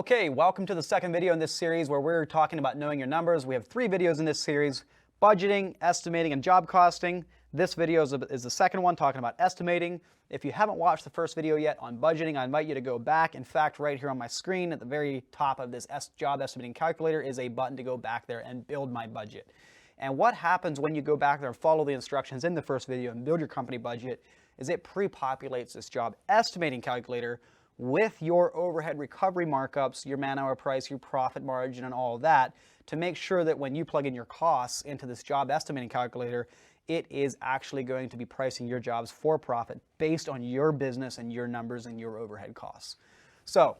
Okay, welcome to the second video in this series where we're talking about knowing your numbers. We have 3 videos in this series: budgeting, estimating, and job costing. This video is the second one, talking about estimating. If you haven't watched the first video yet on budgeting, I invite you to go back. In fact, right here on my screen at the very top of this job estimating calculator is a button to go back there and build my budget. And what happens when you go back there and follow the instructions in the first video and build your company budget is it pre-populates this job estimating calculator with your overhead recovery markups, your man-hour price, your profit margin, and all of that, to make sure that when you plug in your costs into this job estimating calculator, it is actually going to be pricing your jobs for profit based on your business and your numbers and your overhead costs. So,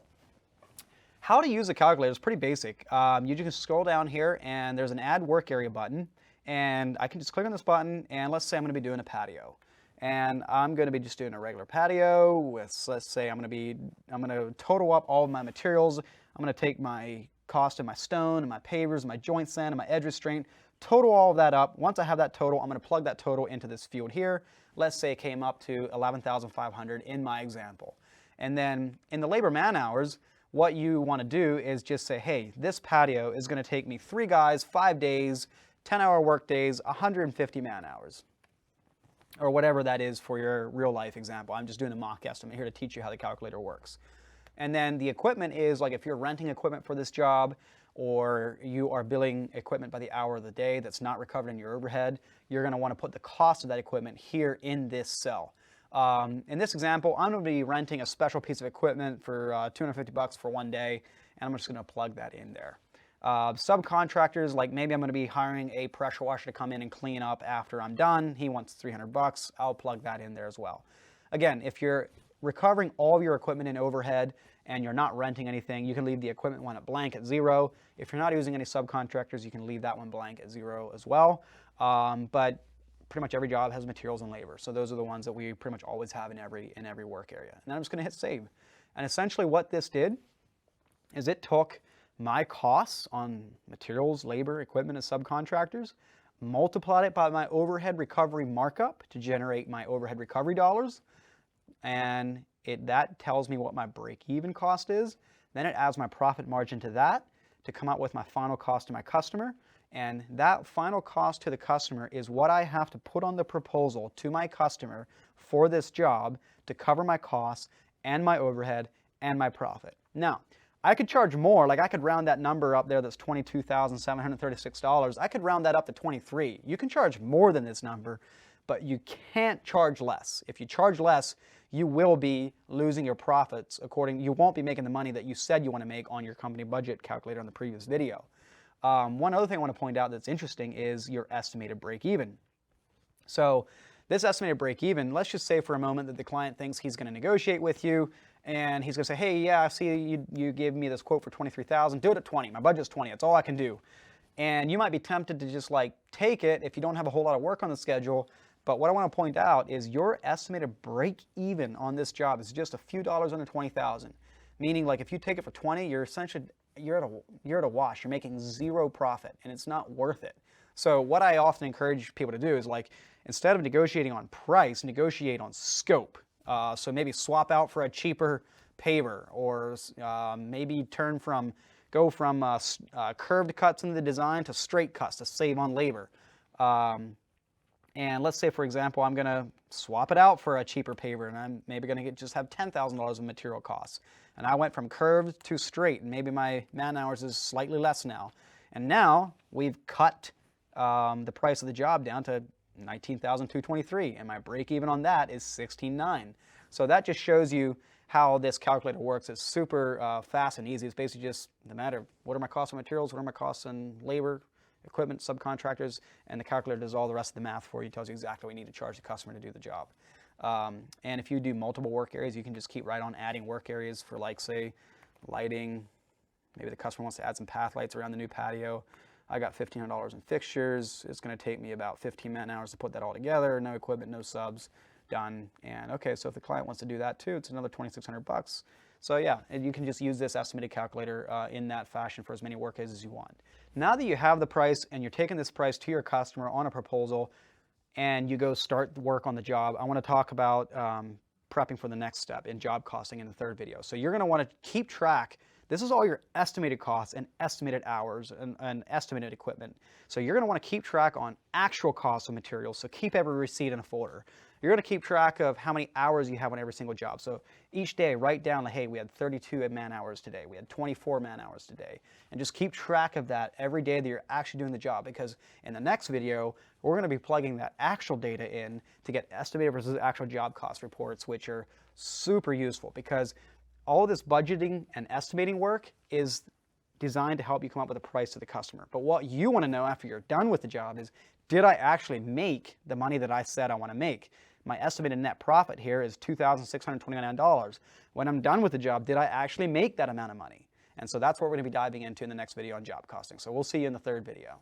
how to use a calculator is pretty basic. You can scroll down here and there's an Add Work Area button, and I can just click on this button, and let's say I'm going to be doing a patio. And I'm going to be just doing a regular patio with, let's say I'm going to total up all of my materials. I'm going to take my cost of my stone and my pavers and my joint sand and my edge restraint, total all of that up. Once I have that total, I'm going to plug that total into this field here. Let's say it came up to 11,500 in my example. And then in the labor man hours, what you want to do is just say, hey, this patio is going to take me 3 guys, 5 days, 10-hour work days, 150 man hours, or whatever that is for your real life example. I'm just doing a mock estimate here to teach you how the calculator works. And then the equipment is, like, if you're renting equipment for this job, or you are billing equipment by the hour of the day that's not recovered in your overhead, you're going to want to put the cost of that equipment here in this cell. In this example, I'm going to be renting a special piece of equipment for 250 bucks for 1 day, and I'm just going to plug that in there. Subcontractors, like maybe I'm going to be hiring a pressure washer to come in and clean up after I'm done. He wants 300 bucks. I'll plug that in there as well. Again, if you're recovering all of your equipment in overhead and you're not renting anything, you can leave the equipment one at blank at 0. If you're not using any subcontractors, you can leave that one blank at 0 as well. But pretty much every job has materials and labor. So those are the ones that we pretty much always have in every work area. And then I'm just going to hit save. And essentially what this did is it took my costs on materials, labor, equipment, and subcontractors, multiplied it by my overhead recovery markup to generate my overhead recovery dollars, and that tells me what my break-even cost is. Then it adds my profit margin to that to come out with my final cost to my customer, and that final cost to the customer is what I have to put on the proposal to my customer for this job to cover my costs and my overhead and my profit. Now, I could charge more. Like, I could round that number up there that's $22,736. I could round that up to 23. You can charge more than this number, but you can't charge less. If you charge less, you will be losing your profits. You won't be making the money that you said you want to make on your company budget calculator in the previous video. One other thing I want to point out that's interesting is your estimated break even. So this estimated break even, let's just say for a moment that the client thinks he's going to negotiate with you, and he's going to say, hey, yeah, I see you gave me this quote for 23,000. Do it at 20. My budget's 20. That's all I can do. And you might be tempted to just take it if you don't have a whole lot of work on the schedule. But what I want to point out is your estimated break even on this job is just a few dollars under 20,000. Meaning, like, if you take it for 20, you're essentially you're at a wash. You're making 0 profit, and it's not worth it. So what I often encourage people to do is, instead of negotiating on price, negotiate on scope. So maybe swap out for a cheaper paver, or maybe go from curved cuts in the design to straight cuts to save on labor. And let's say, for example, I'm going to swap it out for a cheaper paver, and I'm maybe going to just have $10,000 in material costs. And I went from curved to straight, and maybe my man hours is slightly less now. And now we've cut the price of the job down to $19,223, and my break even on that is $16,900. So that just shows you how this calculator works. It's super fast and easy. It's basically just the matter of what are my costs on materials, what are my costs on labor, equipment, subcontractors, and the calculator does all the rest of the math for you, tells you exactly what you need to charge the customer to do the job. And if you do multiple work areas, you can just keep right on adding work areas for, say, lighting. Maybe the customer wants to add some path lights around the new patio. I got $1,500 in fixtures. It's going to take me about 15 man hours to put that all together. No equipment, no subs, done. And okay, so if the client wants to do that too, it's another 2,600 bucks. So yeah, and you can just use this estimated calculator in that fashion for as many work as you want. Now that you have the price and you're taking this price to your customer on a proposal, and you go start work on the job, I want to talk about prepping for the next step in job costing in the third video. So you're going to want to keep track. This is all your estimated costs and estimated hours and estimated equipment. So you're going to want to keep track on actual costs of materials. So keep every receipt in a folder. You're going to keep track of how many hours you have on every single job. So each day, write down, like, hey, we had 32 man hours today. We had 24 man hours today. And just keep track of that every day that you're actually doing the job, because in the next video, we're going to be plugging that actual data in to get estimated versus actual job cost reports, which are super useful, because all of this budgeting and estimating work is designed to help you come up with a price to the customer. But what you want to know after you're done with the job is, did I actually make the money that I said I want to make? My estimated net profit here is $2,629. When I'm done with the job, did I actually make that amount of money? And so that's what we're going to be diving into in the next video on job costing. So we'll see you in the third video.